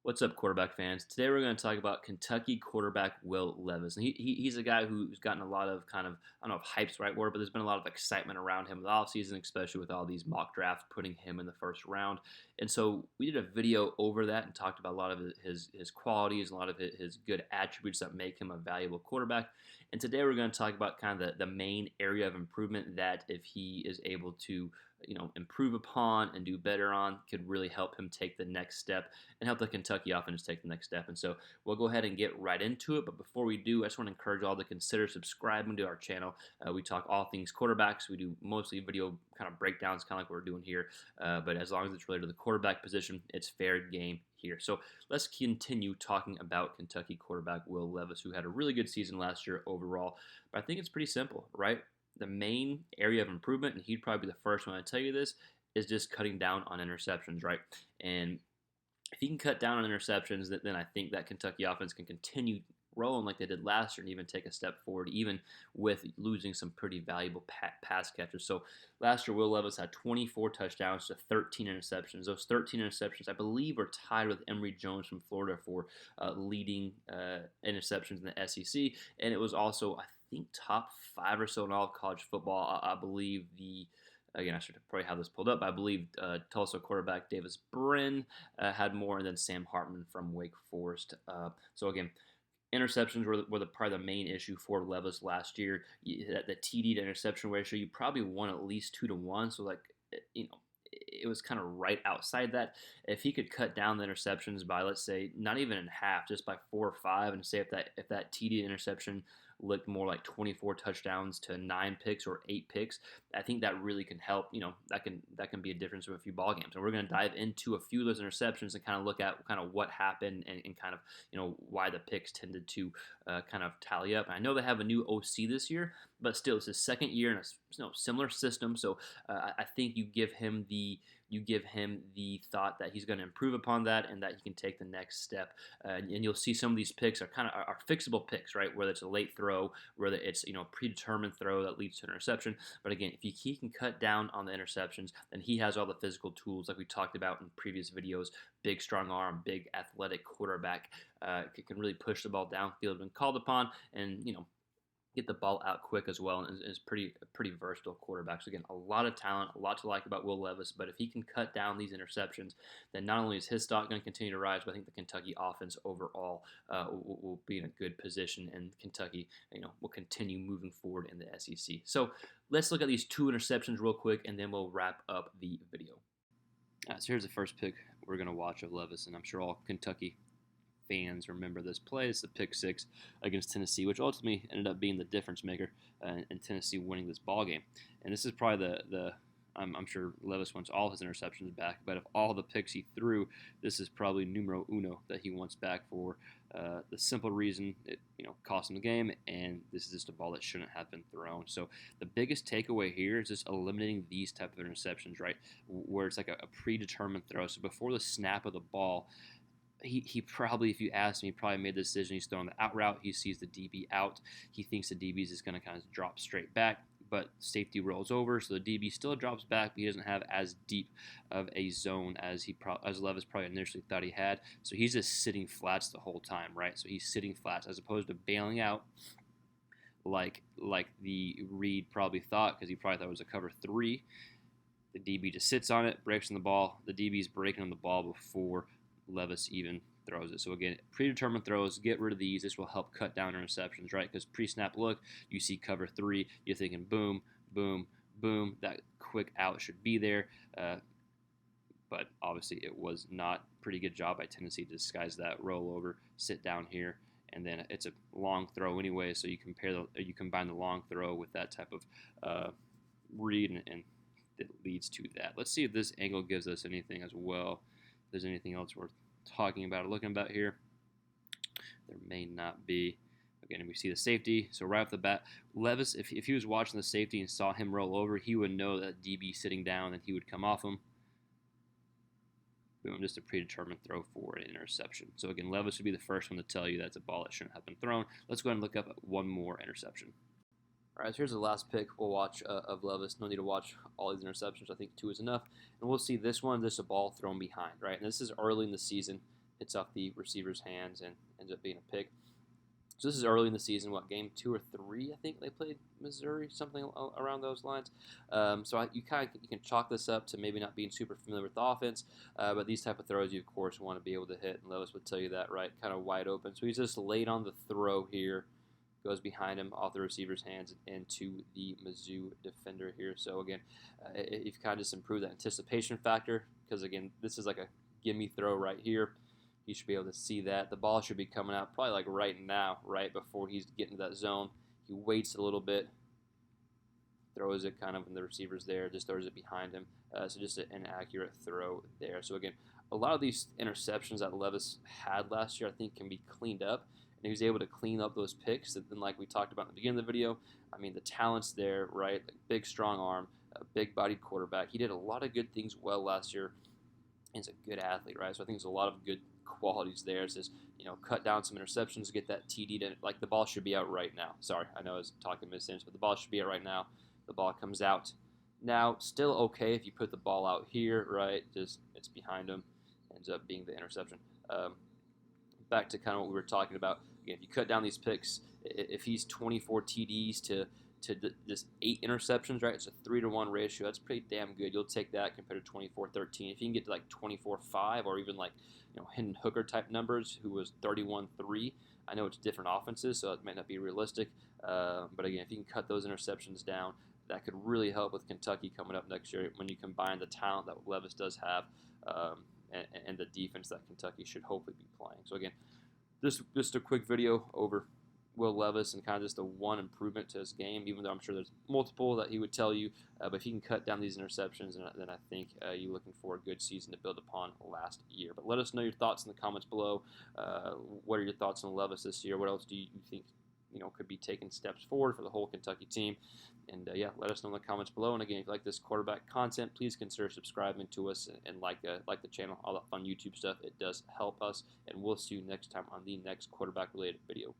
What's up, quarterback fans? Today we're going to talk about Kentucky quarterback Will Levis. And he's a guy who's gotten a lot of I don't know if hype's the right word, but there's been a lot of excitement around him in the offseason, especially with all these mock drafts putting him in the first round. And so we did a video over that and talked about a lot of his qualities, a lot of his good attributes that make him a valuable quarterback. And today we're going to talk about kind of the main area of improvement that if he is able to improve upon and do better on, could really help him take the next step and help the Kentucky offense take the next step. And so we'll go ahead and get right into it. But before we do, I just want to encourage all to consider subscribing to our channel. We talk all things quarterbacks. We do mostly video kind of breakdowns, kind of like what we're doing here. But as long as it's related to the quarterback position, it's fair game here. So let's continue talking about Kentucky quarterback Will Levis, who had a really good season last year overall. But I think it's pretty simple, right? The main area of improvement, and he'd probably be the first one to tell you this, is just cutting down on interceptions, right? And if he can cut down on interceptions, then I think that Kentucky offense can continue rolling like they did last year and even take a step forward, even with losing some pretty valuable pass catchers. So last year, Will Levis had 24 touchdowns to 13 interceptions. Those 13 interceptions, I believe, were tied with Emory Jones from Florida for leading interceptions in the SEC, and it was also, I think, top 5 or so in all of college football. I believe again, I should probably have this pulled up. I believe Tulsa quarterback Davis Brin had more, and then Sam Hartman from Wake Forest. So again, interceptions were probably the main issue for Levis last year. The TD to interception ratio, you probably won at least 2-1. So it was kind of right outside that. If he could cut down the interceptions by, let's say, not even in half, just by 4 or 5, and say if that TD interception looked more like 24 touchdowns to 9 picks or 8 picks, I think that really can help. That can be a difference of a few ball games. And we're going to dive into a few of those interceptions and kind of look at kind of what happened and kind of why the picks tended to kind of tally up. And I know they have a new OC this year, but still, it's his second year in a similar system. So I think you give him the thought that he's going to improve upon that and that he can take the next step. And you'll see some of these picks are fixable picks, right? Whether it's a late throw, whether it's a predetermined throw that leads to an interception. But again, if he can cut down on the interceptions, then he has all the physical tools like we talked about in previous videos. Big, strong arm, big, athletic quarterback can really push the ball downfield when called upon, and get the ball out quick as well, and is pretty versatile quarterback. So again, a lot of talent, a lot to like about Will Levis, but if he can cut down these interceptions, then not only is his stock going to continue to rise, but I think the Kentucky offense overall will be in a good position, and Kentucky will continue moving forward in the SEC. So let's look at these 2 interceptions real quick, and then we'll wrap up the video. So here's the first pick we're going to watch of Levis, and I'm sure all Kentucky fans remember this play. It's the pick 6 against Tennessee, which ultimately ended up being the difference maker in Tennessee winning this ball game. And this is probably I'm sure Levis wants all his interceptions back, but of all the picks he threw, this is probably numero uno that he wants back for the simple reason it cost him the game, and this is just a ball that shouldn't have been thrown. So the biggest takeaway here is just eliminating these type of interceptions, right, where it's like a predetermined throw. So before the snap of the ball, he probably, if you ask me, probably made the decision. He's throwing the out route. He sees the DB out. He thinks the DB is just going to kind of drop straight back, but safety rolls over, so the DB still drops back, but he doesn't have as deep of a zone as Levis probably initially thought he had. So he's just sitting flats the whole time, right? So he's sitting flats as opposed to bailing out like the Reed probably thought, because he probably thought it was a cover 3. The DB just sits on it, breaks on the ball. The DB's breaking on the ball before Levis even throws it. So again, predetermined throws, get rid of these. This will help cut down interceptions, right? Because pre-snap look, you see cover 3, you're thinking boom, boom, boom. That quick out should be there. But obviously it was not. Pretty good job by Tennessee to disguise that rollover, sit down here, and then it's a long throw anyway. So you combine the long throw with that type of read, and it leads to that. Let's see if this angle gives us anything as well. If there's anything else worth talking about or looking about here. There may not be. Again, we see the safety. So right off the bat, Levis, if he was watching the safety and saw him roll over, he would know that DB sitting down and he would come off him. Boom, just a predetermined throw for an interception. So again, Levis would be the first one to tell you that's a ball that shouldn't have been thrown. Let's go ahead and look up one more interception. All right, so here's the last pick we'll watch of Levis. No need to watch all these interceptions. I think 2 is enough. And we'll see this one, just a ball thrown behind, right? And this is early in the season. hits off the receiver's hands and ends up being a pick. So this is early in the season, what, game 2 or 3, I think they played Missouri, something around those lines. You can chalk this up to maybe not being super familiar with the offense, but these type of throws you of course want to be able to hit, and Levis would tell you that, right? Kind of wide open. So he's just late on the throw here, goes behind him off the receiver's hands into the Mizzou defender here. So again, you've kind of just improved that anticipation factor, because again, this is like a gimme throw right here. You should be able to see that. The ball should be coming out probably like right now, right before he's getting to that zone. He waits a little bit, throws it kind of when the receiver's there, just throws it behind him. So just an accurate throw there. So again, a lot of these interceptions that Levis had last year I think can be cleaned up, and he was able to clean up those picks. And then like we talked about in the beginning of the video, I mean the talent's there, right? Like big strong arm, a big-bodied quarterback. He did a lot of good things well last year. He's a good athlete, right? So I think there's a lot of good qualities there. It says, cut down some interceptions, get that TD to, like, the ball should be out right now. Sorry, I know I was talking mid-sentence, but the ball should be out right now. The ball comes out now. Still okay if you put the ball out here, right? Just it's behind him, ends up being the interception. Back to kind of what we were talking about. Again, if you cut down these picks, if he's 24 TDs to just 8 interceptions, right? It's a 3-to-1 ratio. That's pretty damn good. You'll take that compared to 24-13. If you can get to like 24-5 or even like Hendon Hooker type numbers, who was 31-3. I know it's different offenses, so it might not be realistic. But again, if you can cut those interceptions down, that could really help with Kentucky coming up next year when you combine the talent that Levis does have and the defense that Kentucky should hopefully be playing. So again, just a quick video over Will Levis and kind of just a one improvement to his game, even though I'm sure there's multiple that he would tell you. But if he can cut down these interceptions, then I think you're looking for a good season to build upon last year. But let us know your thoughts in the comments below. What are your thoughts on Levis this year? What else do you think could be taking steps forward for the whole Kentucky team? And yeah, let us know in the comments below. And again, if you like this quarterback content, please consider subscribing to us and like the channel, all that fun YouTube stuff. It does help us. And we'll see you next time on the next quarterback related video.